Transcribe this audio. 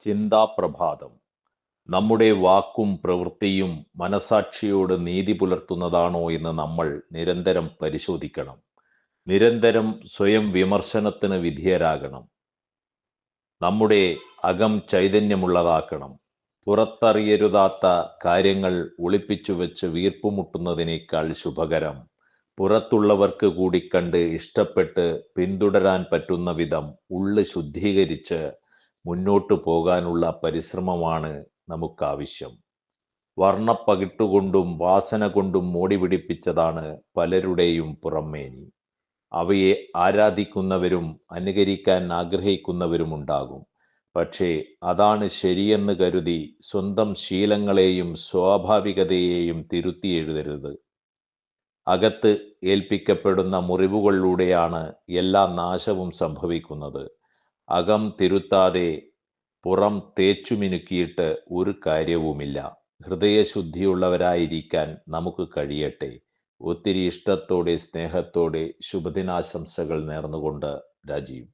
ചിന്താപ്രഭാതം. നമ്മുടെ വാക്കും പ്രവൃത്തിയും മനസാക്ഷിയോട് നീതി പുലർത്തുന്നതാണോ എന്ന് നമ്മൾ നിരന്തരം പരിശോധിക്കണം. നിരന്തരം സ്വയം വിമർശനത്തിന് വിധേയരാകണം. നമ്മുടെ അകം ചൈതന്യമുള്ളതാക്കണം. പുറത്തറിയരുതാത്ത കാര്യങ്ങൾ ഒളിപ്പിച്ചു വെച്ച് വീർപ്പുമുട്ടുന്നതിനേക്കാൾ ശുഭകരം പുറത്തുള്ളവർക്ക് കൂടി കണ്ട് ഇഷ്ടപ്പെട്ട് പിന്തുടരാൻ പറ്റുന്ന വിധം ഉള്ള് ശുദ്ധീകരിച്ച് മുന്നോട്ടു പോകാനുള്ള പരിശ്രമമാണ് നമുക്കാവശ്യം. വർണ്ണപ്പകിട്ടുകൊണ്ടും വാസന കൊണ്ടും മോടി പിടിപ്പിച്ചതാണ് പലരുടെയും പുറമേനി. അവയെ ആരാധിക്കുന്നവരും അനുകരിക്കാൻ ആഗ്രഹിക്കുന്നവരുമുണ്ടാകും. പക്ഷേ അതാണ് ശരിയെന്ന് കരുതി സ്വന്തം ശീലങ്ങളെയും സ്വാഭാവികതയെയും തിരുത്തി എഴുതരുത്. അകത്ത് ഏൽപ്പിക്കപ്പെടുന്ന മുറിവുകളിലൂടെയാണ് എല്ലാ നാശവും സംഭവിക്കുന്നത്. അകം തിരുത്താതെ പുറം തേച്ചുമിനുക്കിയിട്ട് ഒരു കാര്യവുമില്ല. ഹൃദയശുദ്ധിയുള്ളവരായിരിക്കാൻ നമുക്ക് കഴിയട്ടെ. ഒത്തിരി ഇഷ്ടത്തോടെ സ്നേഹത്തോടെ ശുഭദിനാശംസകൾ നേർന്നുകൊണ്ട് രാജീവ്.